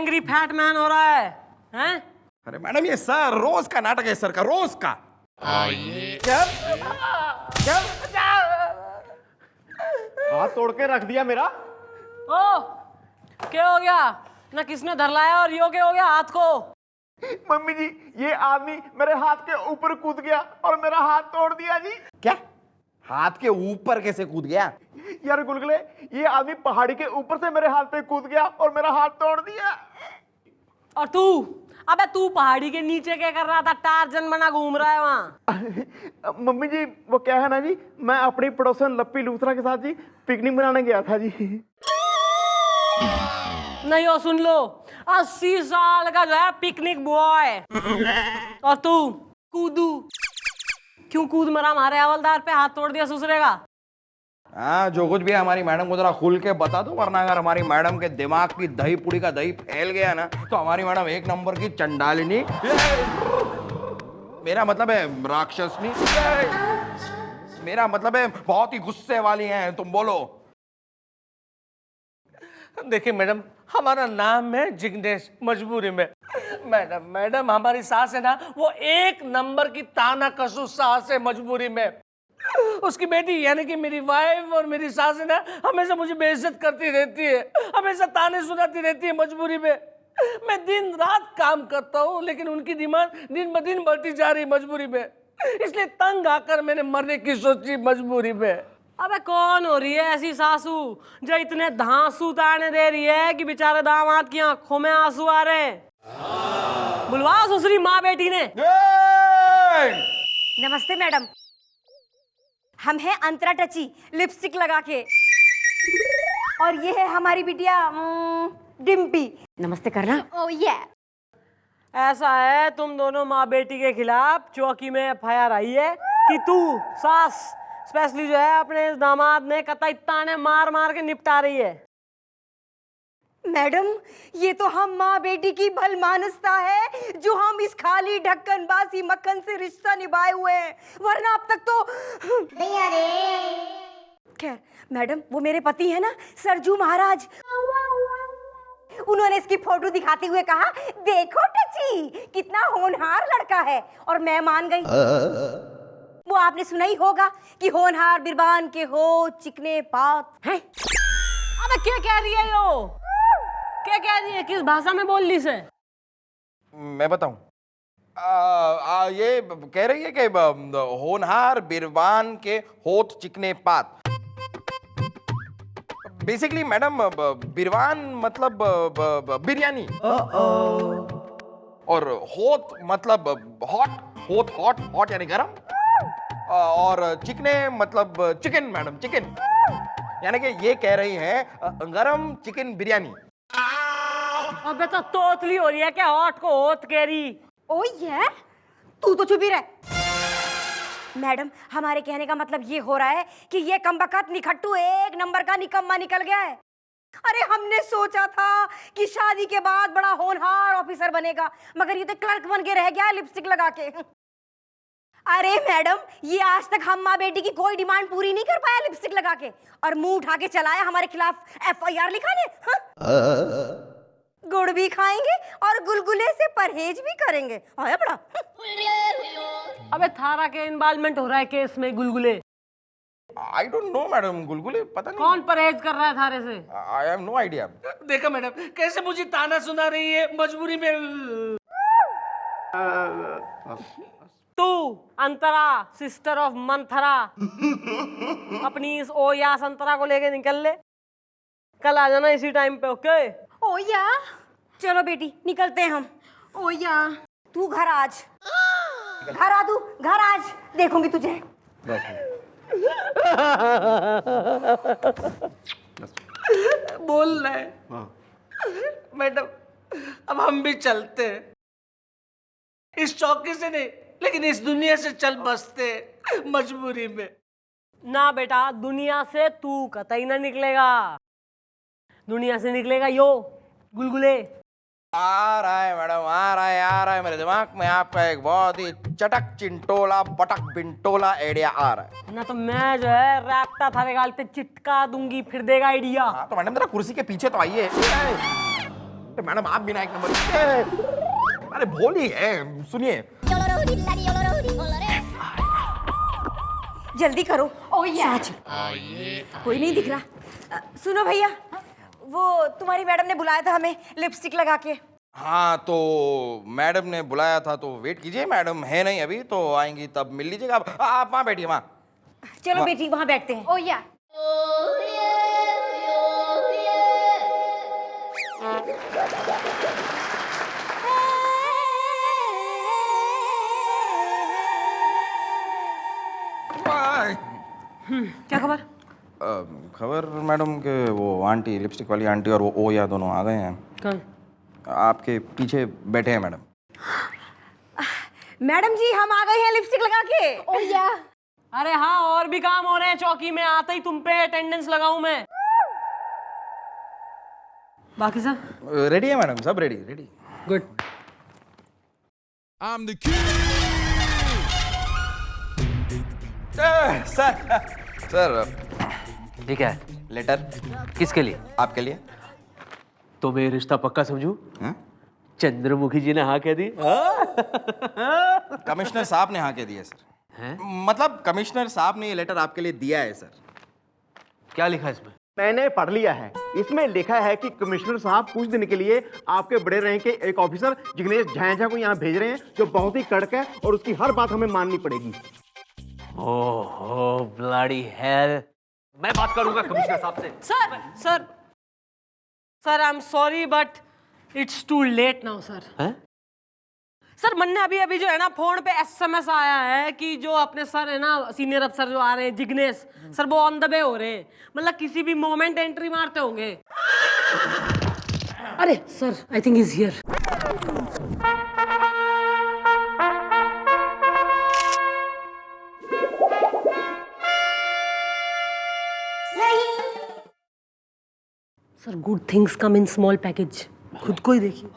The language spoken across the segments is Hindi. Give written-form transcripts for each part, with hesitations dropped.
एंग्री फैट मैन हो रहा है हैं? अरे मैडम ये सर रोज का नाटक है, सर का रोज का। हाथ तोड़ के रख दिया मेरा। ओ क्या हो गया ना, किसने धर लाया और यो क्या हो गया हाथ को? मम्मी जी ये आदमी मेरे हाथ के ऊपर कूद गया और मेरा हाथ तोड़ दिया जी। क्या हाथ के ऊपर कैसे कूद गया? यार गुलगुले, ये आदमी पहाड़ी के ऊपर से मेरे हाथ पे कूद गया और मेरा हाथ तोड़ दिया। और तू, अबे तू पहाड़ी के नीचे क्या कर रहा था? टार्जन बना घूम रहा है वहाँ। मम्मी जी वो क्या है ना जी, मैं अपनी पड़ोसन लप्पी लूथरा के साथ जी पिकनिक मनाने गया था जी। नहीं हो, सुन लो, 80 साल का जो है पिकनिक बॉय, और तू कूदू क्यों कूद मरा? हमारे हवलदार पे हाथ तोड़ दिया ससुरे का। हाँ जो कुछ भी है हमारी मैडम को जरा खुल के बता दो, वरना अगर हमारी मैडम के दिमाग की दही पुड़ी का दही फैल गया ना तो हमारी मैडम एक नंबर की चंडालिनी, मेरा मतलब है राक्षसनी, मेरा मतलब है बहुत ही गुस्से वाली है। तुम बोलो। देखिए मैडम, हमारा नाम है जिग्नेश, मजबूरी में। मैडम हमारी सास है ना, वो एक नंबर की ताना कसू सास है मजबूरी में। उसकी बेटी यानी कि मेरी वाइफ और मेरी सास है ना, हमेशा मुझे बेइज्जत करती रहती है, हमेशा ताने सुनाती रहती है मजबूरी में। मैं दिन रात काम करता हूँ लेकिन उनकी डिमांड दिन ब दिन बढ़ती जा रही मजबूरी में, इसलिए तंग आकर मैंने मरने की सोची मजबूरी में। अबे कौन हो रही है ऐसी सासू जो इतने धांसू ताने दे रही है कि बेचारे दामाद की आंखों में आंसू आ रहे हैं? बुलवा ससुरी माँ बेटी ने। नमस्ते मैडम, हम हैं अंतरा टची लिपस्टिक लगा के, और ये है हमारी बिटिया डिम्पी। नमस्ते करना। ओह ये ऐसा है तुम दोनों माँ बेटी के खिलाफ चौकी में FIR आई है कि तू सास स्पेशली जो है अपने इस दामाद ने कतई ताने मार मार के निपटा रही है। मैडम ये तो हम माँ बेटी की भलमानसता है जो हम इस खाली ढक्कन बासी मक्खन से रिश्ता निभाए हुए हैं, वरना अब तक तो। खैर मैडम, वो मेरे पति है ना सरजू महाराज, उन्होंने इसकी फोटो दिखाते हुए कहा देखो टची कितना होनहार लड़का है, और मैं मान गई। वो आपने सुना ही होगा कि होनहार बिरबान के हो चिकने पात हैं। अबे क्या कह रही है यो? क्या कह रही है? किस भाषा में बोल ली से? मैं बताऊं, ये कह रही है कि होनहार बिरबान के होठ चिकने पात। बेसिकली मैडम बिरबान मतलब बिरयानी, और होठ मतलब हॉट, होठ हॉट, हॉट यानी गरम, और चिकने मतलब चिकन मैडम, चिकन यानी कि ये कह रही है गरम चिकन बिरयानी। अबे तो तोतली हो रही है क्या? हॉट को होत कह रही। ओ ये तू तो चुप ही रह। मैडम हमारे कहने का मतलब ये हो रहा है कि ये कमबख्त निखट्टू एक नंबर का निकम्मा निकल गया है। अरे हमने सोचा था कि शादी के बाद बड़ा होनहार ऑफिसर बनेगा, मगर ये तो क्लर्क बन के रह गया है लिपस्टिक लगा के। अरे मैडम ये आज तक हम माँ बेटी की कोई डिमांड पूरी नहीं कर पाया लिपस्टिक लगा के, और मुंह उठा के चलाया हमारे खिलाफ FIR लिखाने। गुड़ भी खाएंगे और गुलगुले से परहेज भी करेंगे। आया बड़ा। अबे थारा के इन्वॉल्वमेंट हो रहा है केस में गुलगुले। आई डोंट नो मैडम, गुलगुले पता नहीं कौन परहेज कर रहा है थारे से? I have no idea. देखा मैडम कैसे मुझे ताना सुना रही है मजबूरी में। तू अंतरा सिस्टर ऑफ मंथरा अपनी इस ओयास अंतरा को लेके निकल ले, कल आ जाना इसी टाइम पे। ओके ओ या चलो बेटी निकलते हैं हम। ओ या तू घर आज, घर आ, तू घर आज, देखूंगी तुझे। बोल रहे मैडम, अब हम भी चलते हैं, इस चौकी से नहीं लेकिन इस दुनिया से चल बसते मजबूरी में। ना बेटा, दुनिया से तू कतई ना निकलेगा, दुनिया से निकलेगा यो गुलगुले। आ रहा है मैडम, आ रहा है मेरे दिमाग में आपका एक बहुत ही चटक चिंटोला बटक बिंटोला आइडिया आ रहा है ना। तो मैं जो है रैप्टा थारे गाल पे चिटका दूंगी, फिर देगा आइडिया। हाँ तो मैडम जरा कुर्सी के पीछे तो आइए। मैडम आप बिना एक नंबर अरे बोलिए सुनिए जल्दी करो। साच। कोई नहीं दिख रहा। सुनो भैया, वो तुम्हारी मैडम ने बुलाया था हमें लिपस्टिक लगा के। हाँ तो मैडम ने बुलाया था तो वेट कीजिए, मैडम है नहीं अभी तो आएंगी तब मिल लीजिएगा। आप वहाँ बैठिए वहाँ। चलो बेटी वहाँ बैठते हैं। ओ या क्या खबर? खबर मैडम के वो आंटी लिपस्टिक वाली आंटी और वो ओया दोनों आ गए हैं। कौन? आपके पीछे बैठे हैं मैडम। मैडम जी हम आ गए हैं लिपस्टिक लगा के। ओ या अरे हाँ, और भी काम हो रहे हैं चौकी में, आते ही तुम पे अटेंडेंस लगाऊं मैं। बाकी सब रेडी है मैडम, सब ready ready. Good. Sir sir ठीक है। लेटर किसके लिए? आपके लिए। तो मैं रिश्ता पक्का समझू? हाँ? चंद्रमुखी जी ने हाँ कह दी? कमिश्नर साहब ने हाँ कह दिया सर। हैं? मतलब कमिश्नर साहब ने ये लेटर आपके लिए दिया है सर। क्या लिखा है इसमें? मैंने पढ़ लिया है। इसमें लिखा है कि कमिश्नर साहब कुछ दिन के लिए आपके बड़े रैंक के एक ऑफिसर जिग्नेश झांझा को यहाँ भेज रहे हैं, जो बहुत ही कड़क है और उसकी हर बात हमें माननी पड़ेगी। ओहो ब्लडी हेल। मैं बात करूंगा कमिश्नर साहब से। Sir sir sir I am sorry but it's too late now sir. हैं? सर मन ने अभी अभी जो है ना फोन पे एसएमएस आया है कि जो अपने सर है ना सीनियर अफसर जो आ रहे हैं जिग्नेश सर, वो ऑन द वे हो रहे हैं। मतलब किसी भी मोमेंट एंट्री मारते होंगे। अरे sir I think is here. Sir good things come in small package, खुद को ही देखिए।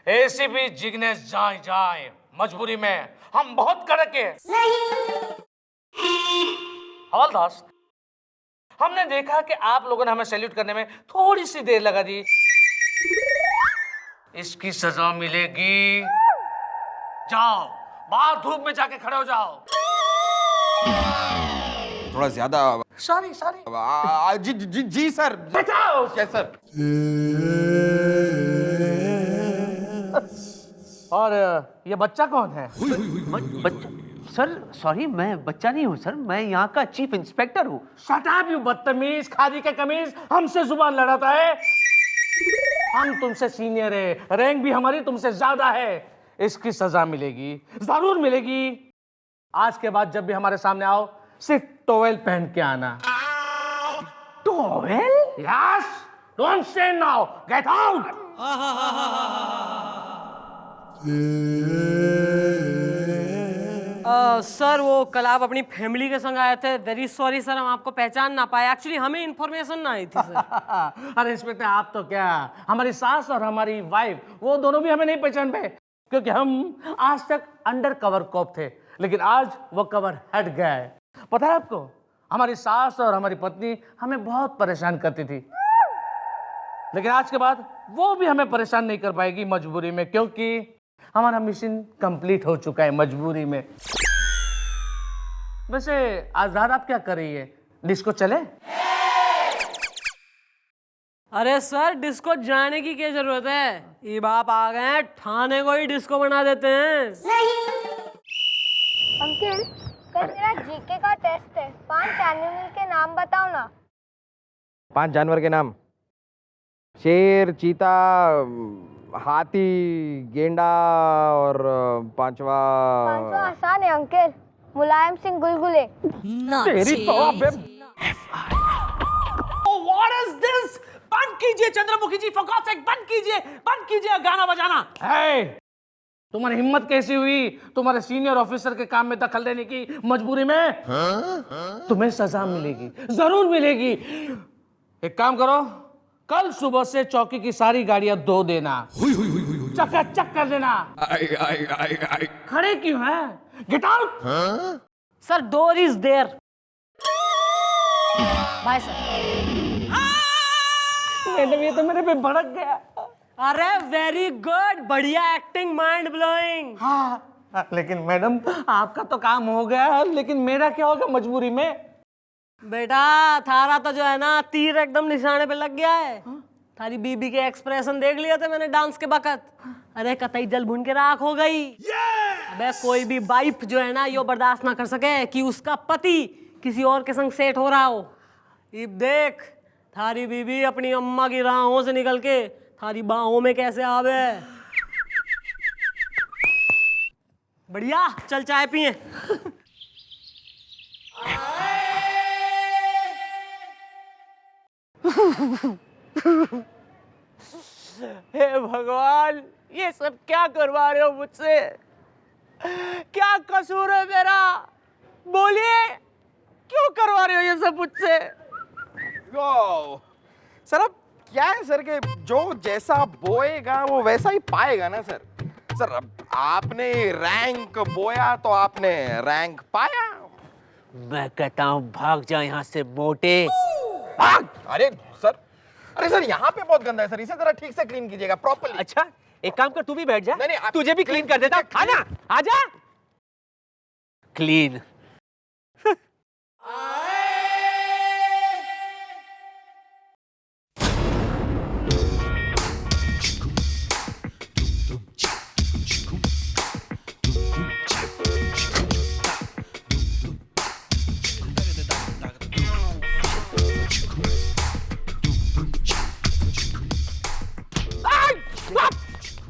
एसीपी जिग्नेश जाए जाए, मजबूरी में हम बहुत कड़क हैं। हवलदार, हमने देखा कि आप लोगों ने हमें सैल्यूट करने में थोड़ी सी देर लगा दी। इसकी सजा मिलेगी। जाओ बाहर धूप में जाके खड़े हो जाओ। थोड़ा ज्यादा। Sorry sorry. जी जी जी सर। बचाओ। Yes sir. और ये बच्चा कौन है? बच्चा? सर सॉरी, मैं बच्चा नहीं हूँ सर, मैं यहाँ का चीफ इंस्पेक्टर हूँ। शट अप यू बदतमीज, खादी का कमीज, हमसे जुबान लड़ाता है। हम तुमसे सीनियर है, रैंक भी हमारी तुमसे ज्यादा है। इसकी सजा मिलेगी, जरूर मिलेगी। आज के बाद जब भी हमारे सामने आओ सिर्फ टॉवेल पहन के आना। Towel? Yes. Don't stand now, gate out. Sir वो कल आप अपनी फैमिली के संग आए थे। वेरी सॉरी सर, हम आपको पहचान ना पाए। एक्चुअली हमें इन्फॉर्मेशन ना आई थी सर। अरे इंस्पेक्टर आप तो क्या, हमारी सास और हमारी वाइफ वो दोनों भी हमें नहीं पहचान पाए, क्योंकि हम आज तक अंडर कवर कॉप थे, लेकिन आज वो कवर हट गया है। पता है आपको, हमारी सास और हमारी पत्नी हमें बहुत परेशान करती थी, लेकिन आज के बाद वो भी हमें परेशान नहीं कर पाएगी मजबूरी में, क्योंकि हमारा मिशन कंप्लीट हो चुका है मजबूरी में। वैसे आज रात आप क्या कर रही है? डिस्को चले? अरे सर डिस्को जाने की क्या जरूरत है, ये बाप आ गए हैं, थाने को ही डिस्को बना देते हैं। अंकिल, कल मेरा जीके का टेस्ट है, 5 एनिमल के नाम बताओ ना। 5 जानवर के नाम? शेर, चीता, हाथी, गेंडा और पांचवा आसान है अंकिल, मुलायम सिंह गुलगुले। तेरी तो अबे What is this? बंद कीजिए चंद्रमुखी जी, for God's sake, बंद कीजिए गाना बजाना। Hey, तुम्हारी हिम्मत कैसी हुई तुम्हारे सीनियर ऑफिसर के काम में दखल देने की? मजबूरी में तुम्हें सजा मिलेगी, जरूर मिलेगी। एक काम करो, कल सुबह से चौकी की सारी गाड़ियां धो देना, चकाचक कर देना। खड़े क्यों हैं? Get out. Sir door is there. Bye sir. Madam ये तो मेरे पे भड़क गया। अरे वेरी गुड, बढ़िया एक्टिंग, माइंड ब्लोइंग। हाँ, लेकिन मैडम आपका तो काम हो गया, लेकिन मेरा क्या होगा मजबूरी में? बेटा थारा तो जो है ना तीर एकदम निशाने पे लग गया है। थारी बीबी के एक्सप्रेशन देख लिए थे मैंने डांस के वक्त। अरे कतई जल भुन के राख हो गई। अबे कोई भी वाइफ जो है ना यो बर्दाश्त ना कर सके कि उसका पति किसी और के संग सेट हो रहा हो। अब देख थारी बीबी अपनी अम्मा की राहों से निकल के थारी बाहों में कैसे आवे। बढ़िया, चल चाय पिए। हे भगवान, ये सब क्या करवा रहे हो मुझसे? क्या कसूर है मेरा? बोलिए, क्यों करवा रहे हो ये सब मुझसे? सर अब क्या है सर के जो जैसा बोएगा वो वैसा ही पाएगा ना सर। सर अब आपने रैंक बोया तो आपने रैंक पाया। मैं कहता हूँ भाग जा यहाँ से मोटे। भाग! अरे सर यहाँ पे बहुत गंदा है सर, इसे जरा ठीक से क्लीन कीजिएगा प्रॉपर्ली। अच्छा एक काम कर, तू भी बैठ जा। नहीं, आप- तुझे भी क्लीन कर देता। आना, आजा। क्लीन।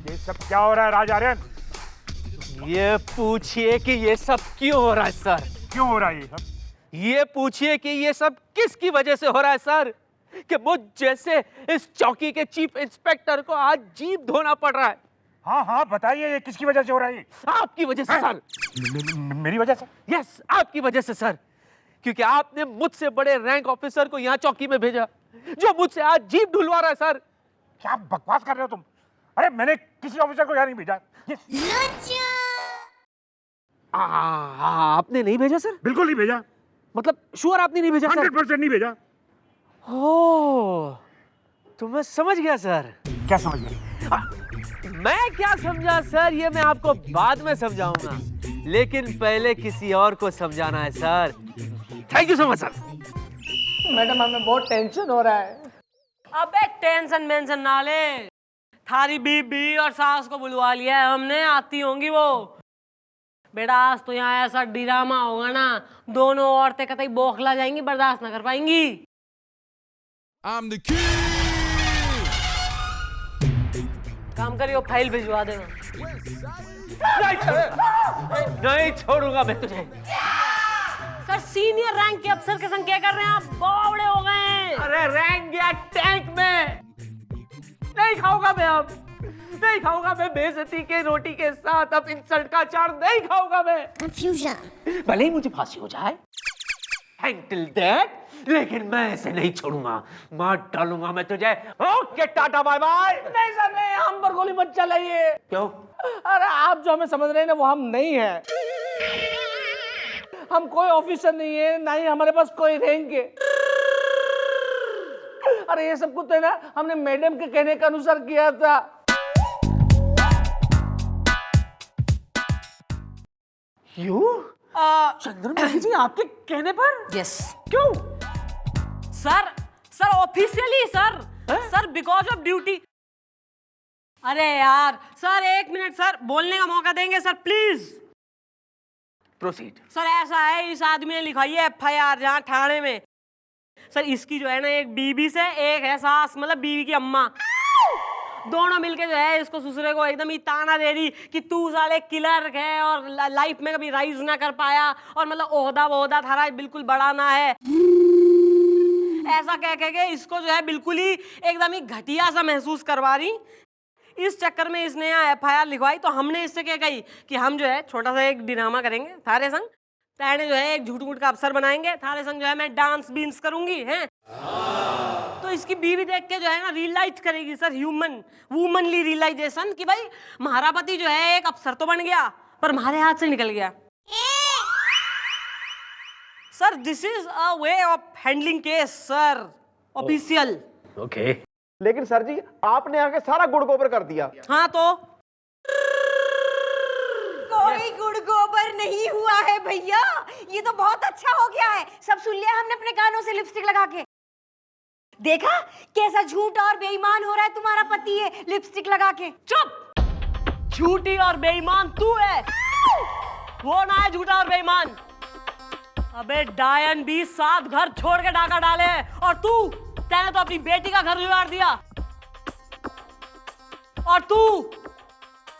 ये सब क्या हो रहा है राज आर्यन? ये पूछिए कि ये सब क्यों हो रहा है सर। क्यों हो रहा है ये सब? ये पूछिए कि ये सब किसकी वजह से हो रहा है सर, कि मुझ जैसे इस चौकी के चीफ इंस्पेक्टर को आज जीभ धोना पड़ रहा है। हाँ हाँ बताइए, ये किसकी वजह से हो रहा है? आपकी वजह से सर। मेरी वजह से? यस, आपकी वजह से सर, क्योंकि आपने मुझसे बड़े रैंक ऑफिसर को यहाँ चौकी में भेजा जो मुझसे आज जीभ ढुलवा रहा है सर। क्या बकवास कर रहे हो तुम? अरे मैंने किसी ऑफिसर को यहाँ नहीं भेजा। आपने नहीं भेजा सर? बिल्कुल नहीं भेजा, मतलब श्योर आपने नहीं भेजा सर? 100% नहीं भेजा। ओह, तो मैं समझ गया सर। क्या समझ गए? मैं क्या समझा सर, ये मैं आपको बाद में समझाऊंगा, लेकिन पहले किसी और को समझाना है sir. Thank you so much sir. Madam हमें बहुत टेंशन हो रहा है। अबे टेंशन मेंशन ना ले, थारी बीबी और सास को बुलवा लिया है हमने, आती होंगी वो। बेटा आज तो यहाँ ऐसा ड्रामा होगा ना, दोनों औरतें कतई बौखला जाएंगी, बर्दाश्त ना कर पाएंगी। काम करियो, फाइल भिजवा देना। नहीं छोड़ूंगा मैं तुझे। सर सीनियर रैंक के अफसर के संग क्या कर रहे हैं आप? बावड़े हो गए हैं। अरे रैंक गया टैंक में, नहीं खाऊंगा मैं अब, नहीं खाऊंगा मैं बेइज्जती के रोटी के साथ, अब इंसल्ट का अचार नहीं खाऊंगा मैं। कंफ्यूजन। भले ही मुझे फांसी हो जाए, until that, लेकिन मैं ऐसे नहीं छोड़ूंगा, मार डालूंगा मैं तुझे। Okay tata bye bye. नहीं सर नहीं, हम पर गोली मत चलाइए। क्यों? अरे आप जो हमें समझ रहे हैं ना वो हम नहीं है। हम कोई ऑफिसर नहीं है, ना ही हमारे पास कोई रैंक है। अरे ये सब कुछ है ना हमने मैडम के कहने के अनुसार किया था। चंद्रमुखी जी आपके कहने पर? यस। क्यों? Sir officially sir, sir because of duty. अरे यार सर एक मिनट सर, बोलने का मौका देंगे सर प्लीज। प्रोसीड। सर ऐसा है, इस आदमी ने लिखाई है FIR जहाँ थाने में। सर इसकी जो है ना एक बीबी से, एक है सास, मतलब बीवी की अम्मा, दोनों मिलके जो है इसको ससुरे को एकदम ही ताना दे रही कि तू साले क्लर्क है और लाइफ में कभी राइज ना कर पाया, और मतलब ओहदा थारा बिल्कुल बड़ा ना है, ऐसा कह के इसको जो है बिल्कुल ही एकदम ही घटिया सा महसूस करवा रही इस चक्कर में इसने यहाँ FIR लिखवाई, तो हमने इससे क्या कही कि हम जो है छोटा सा एक ड्रामा करेंगे थारे संग, तैने जो है एक झूठ मूठ का अफसर बनाएंगे, थारे संग जो है मैं डांस बींस करूंगी हैं। तो इसकी बीवी देख के जो है ना रियलाइज करेगी सर, ह्यूमन वुमनली रियलाइजेशन कि भाई हमारा पति जो है एक अफसर तो बन गया पर हमारे हाथ से निकल गया। Sir this is a way of handling case sir, official. Okay. लेकिन सर जी आपने आके सारा गुड़ गोबर कर दिया। हाँ तो कोई गुड़ गोबर नहीं हुआ है भैया, ये तो बहुत अच्छा हो गया है। सब सुन लिया हमने अपने कानों से लिपस्टिक लगा के। देखा कैसा झूठ और बेईमान हो रहा है तुम्हारा पति है लिपस्टिक लगा के। चुप, झूठी और बेईमान तू है, वो ना है झूठा और बेईमान। अबे डायन भी 7 घर छोड़ के डाका डाले और तैने तो अपनी बेटी का घर उजाड़ दिया। और तू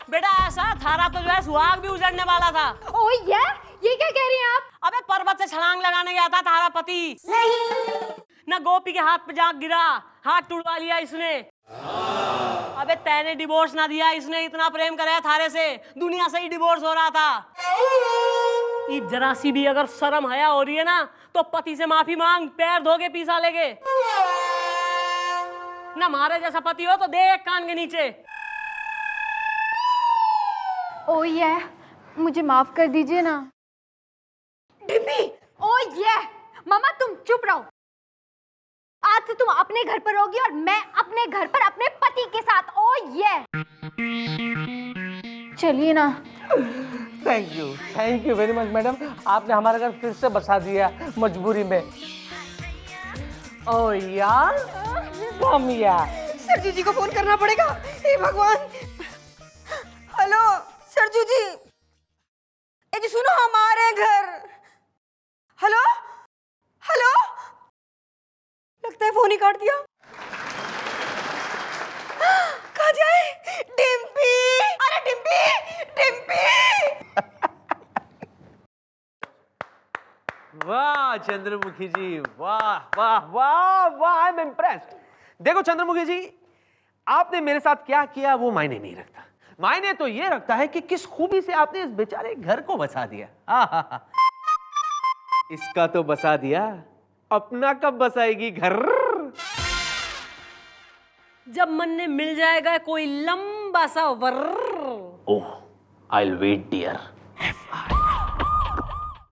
बेटा ऐसा थारा तो जो है सुहाग भी उजड़ने वाला था। ओह ये क्या कह रही हैं आप? अबे पर्वत से छलांग लगाने गया था थारा पति, ना गोपी के हाथ पे जाग गिरा, हाथ टुड़वा लिया इसने। अबे तैने डिवोर्स ना दिया, इसने इतना प्रेम कराया थारे से, दुनिया से ही डिवोर्स हो रहा था। जरा सी भी अगर शर्म हया हो रही है ना तो पति से माफी मांग, पैर धो के पीसा लेगे ना। मारे जैसा पति हो तो देख कान के नीचे। ओह मुझे माफ कर दीजिए ना। डिम्पी ओह मामा तुम चुप रहो। आज से तुम अपने घर पर रहोगी और मैं अपने घर पर अपने पति के साथ। ओह चलिए ना। Thank you very much madam, आपने हमारा घर फिर से बसा दिया मजबूरी में। ओ यार कम यार, सरजू जी को फोन करना पड़ेगा। हे भगवान। हेलो सरजू जी, ए जी सुनो हमारे घर। हेलो हेलो, लगता है फोन ही काट दिया। कहाँ जाए? डिम्पी, अरे डिम्पी डिम्पी। वाह चंद्रमुखी जी, वाह वाह वाह वाह, आई एम इम्प्रेस्ड। देखो चंद्रमुखी जी, आपने मेरे साथ क्या किया वो मायने नहीं रखता, मायने तो ये रखता है कि किस खूबी से आपने इस बेचारे घर को बसा दिया। इसका तो बसा दिया, अपना कब बसाएगी घर? जब मन ने मिल जाएगा कोई लंबा सा वर्र। ओह आई विल वेट डियर।